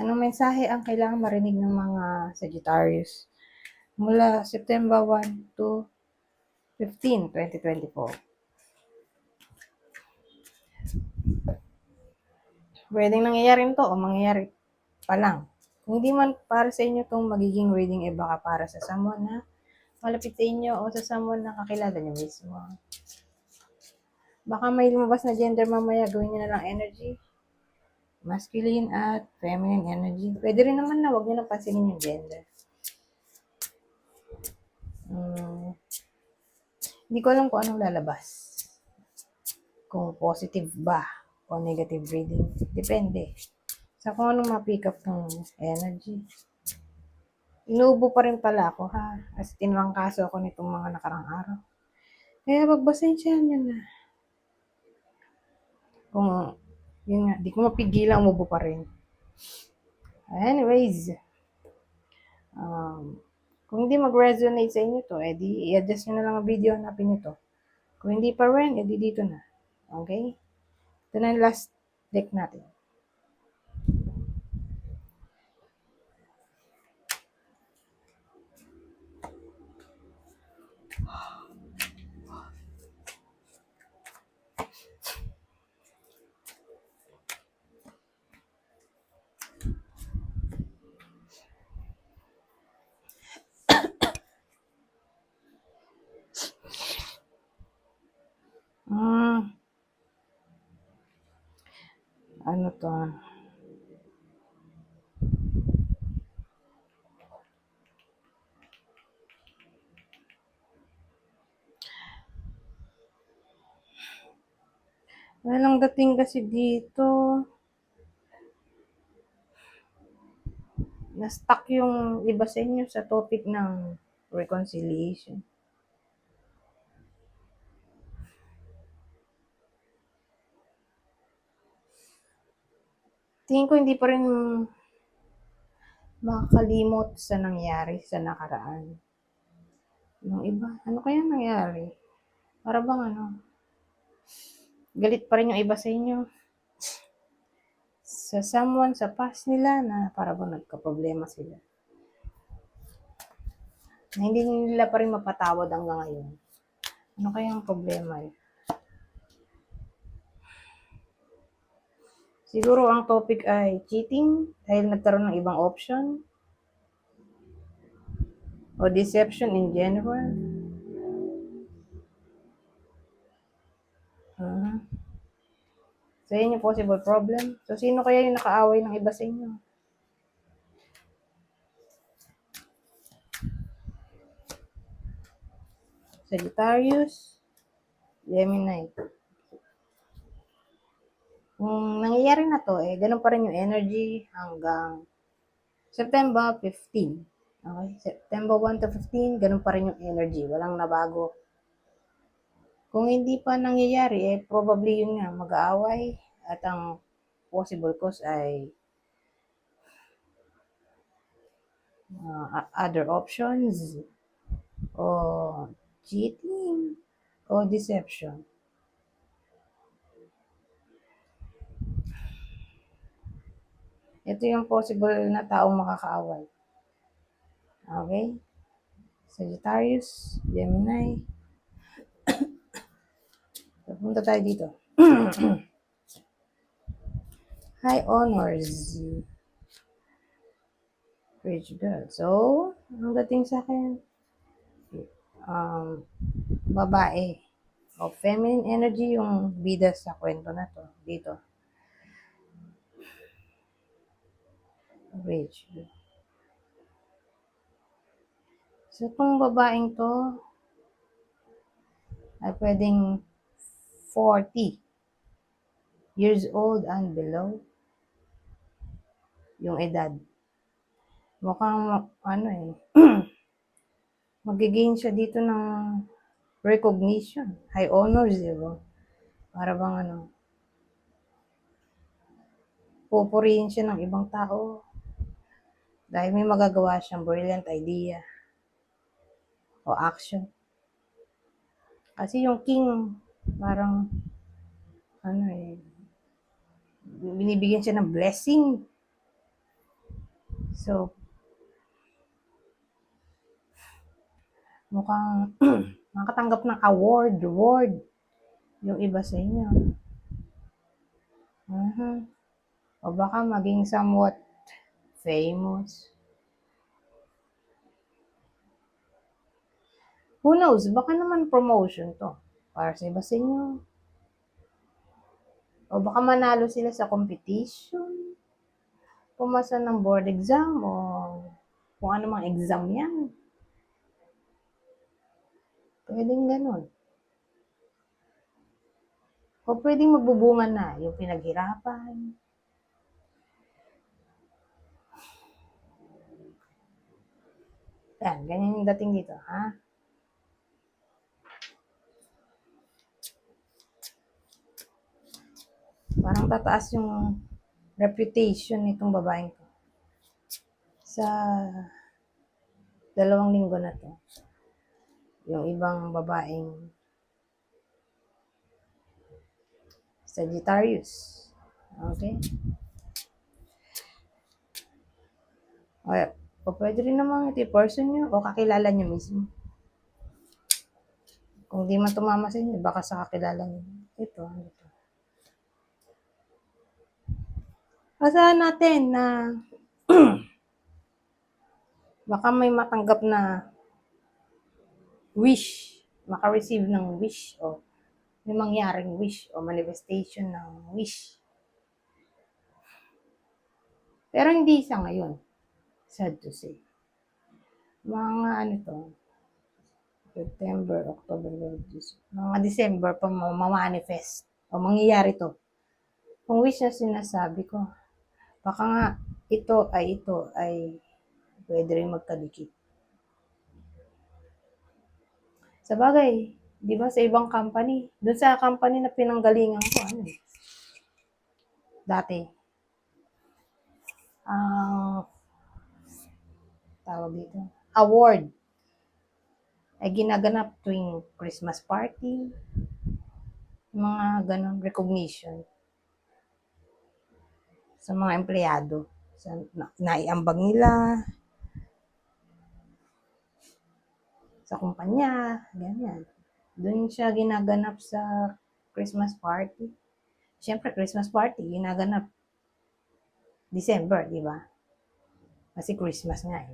Anong mensahe ang kailangan marinig ng mga Sagittarius mula September 1 to 15, 2024? Pwedeng nangyayari to o mangyayari pa lang. Kung hindi man para sa inyo itong magiging reading, baka para sa someone na malapit sa inyo o sa someone na kakilala nyo mismo. Baka may lumabas na gender mamaya, gawin nyo na lang energy. Masculine at feminine energy. Pwede rin naman na huwag nyo na pansinin yung gender. Hindi ko alam kung anong lalabas. Kung positive ba o negative reading. Depende sa kung anong ma-pick up ng energy. Inuubo pa rin pala ako ha. As tinwangkaso ako nitong mga nakarang araw. Kaya pagbasensyahan nyo na. Kung yun nga, di ko mapigilan, umubo pa rin. Anyways, kung hindi mag-resonate sa inyo to, edi i-adjust nyo na lang ang video, hanapin nyo to. Kung hindi pa rin, edi dito na. Okay? Ito na yung last deck natin. Ano to? Walang dating kasi dito. Na-stuck yung iba sa inyo sa topic ng reconciliation. Tingin ko hindi pa rin makakalimot sa nangyari sa nakaraan. Yung iba, ano kaya nangyari? Para bang galit pa rin yung iba sa inyo. Sa someone, sa past nila na para bang nagka-problema sila. Na hindi nila pa rin mapatawad hanggang ngayon. Ano kaya ang problema? Siguro ang topic ay cheating dahil nagkaroon ng ibang option o deception in general. So, yun yung possible problem. So, sino kaya yung nakaaway ng iba sa inyo? Sagittarius, Gemini. Kung nangyayari na to, ganun pa rin yung energy hanggang September 15. Okay? September 1 to 15, ganun pa rin yung energy. Walang nabago. Kung hindi pa nangyayari, probably yun nga, mag-aaway. At ang possible cause ay other options o cheating o deception. Ito yung possible na taong makakaaway. Okay? Sagittarius, Gemini. Punta tayo dito. High honors. Rich girl. So, ang dating sa akin, babae. O feminine energy yung bida sa kwento na to. Dito. Rich girl. So, kung babaeng to, ay pwedeng 40 years old and below yung edad. Mukhang, mag-gain siya dito ng recognition. High honors, diba? Para bang pupurihin siya ng ibang tao. Dahil may magagawa siyang brilliant idea o action. Kasi yung king, parang, binibigyan siya ng blessing. So, mukhang makatanggap ng reward, yung iba sa inyo. O baka maging somewhat famous. Who knows? Baka naman promotion to para sa iba sa inyo. O baka manalo sila sa competition. Pumasa ng board exam o kung ano mang exam yan. Pwedeng ganun. O pwedeng magbubunga na yung pinaghirapan. Yan, ganyan yung dating dito, ha? Parang tataas yung reputation nitong babaeng to sa 2 linggo na to. Yung ibang babaeng Sagittarius. Okay? O pwede rin naman ito person nyo o kakilala nyo mismo. Kung di man tumama sa inyo, baka sa kakilala nyo. Ito. Asahan natin na baka may matanggap na wish, maka-receive ng wish o may mangyaring wish o manifestation ng wish. Pero hindi sa ngayon. Sad to say. Mga ano to, September, October, mga December pa ma-manifest o mangyayari to. Kung wish na sinasabi ko, baka nga ito ay pwede rin magkadikit. Sa bagay, di ba sa ibang company, doon sa company na pinanggalingan ko, dati, tawag dito, award ay ginaganap tuwing Christmas party, mga ganong recognition sa mga empleyado, sa naiambag nila, sa kumpanya, ganyan. Doon siya ginaganap sa Christmas party. Siyempre, Christmas party, ginaganap December, di ba? Kasi Christmas nga,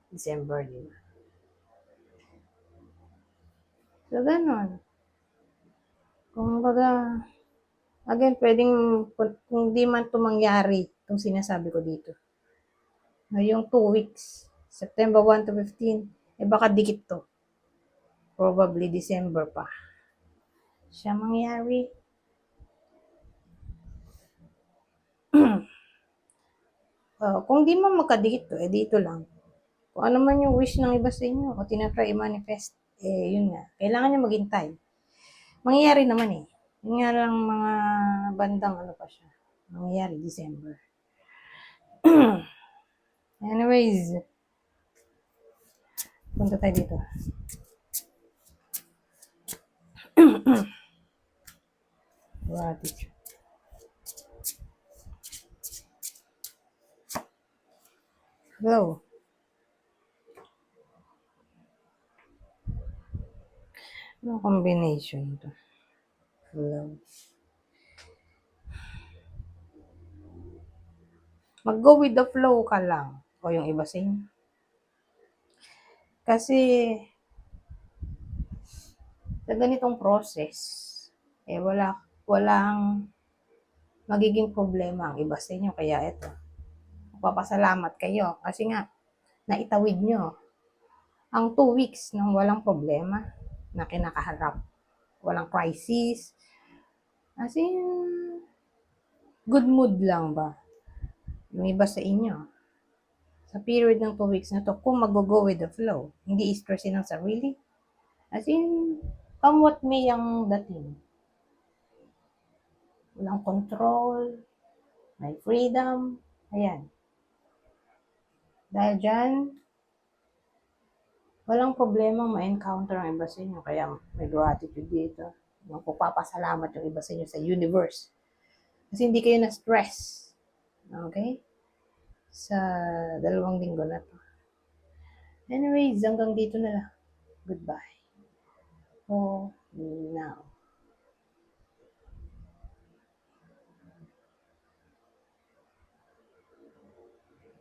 December, di ba? So, ganon. Kung baga, again, pwedeng, kung di man ito mangyari, itong sinasabi ko dito. Ngayong 2 weeks, September 1 to 15, baka dikit to. Probably December pa. Siya mangyari. Kung di man magkadikit to, dito lang. Kung ano man yung wish ng iba sa inyo o tinatry i-manifest, yun nga. Kailangan nyo maghintay. Mangyayari naman eh. Yun nga lang mga bandang ano pa siya. Mangyayari December. Anyways, punta tayo dito. Gratitude. Hello. Ano combination to? Hello. Mag-go with the flow ka lang. O yung iba sa inyo. Kasi, sa ganitong process, walang magiging problema ang iba sa inyo. Kaya ito, magpapasalamat kayo. Kasi nga, naitawid nyo ang 2 weeks nang walang problema na kinakaharap. Walang crisis. As in, good mood lang ba? Yung iba sa inyo. Sa period ng 2 weeks na to, kung mag-go with the flow, hindi stressin ang sarili. As in, come what may ang dating. Walang control, may freedom, ayan. Dahil dyan, walang problema ma-encounter ang iba sa inyo. Kaya may gratitude dito. Yung pagpapasalamat yung iba sa inyo sa universe. Kasi hindi kayo na-stress. Okay? sa 2 linggo na to. Anyways, hanggang dito na lang. Goodbye for now.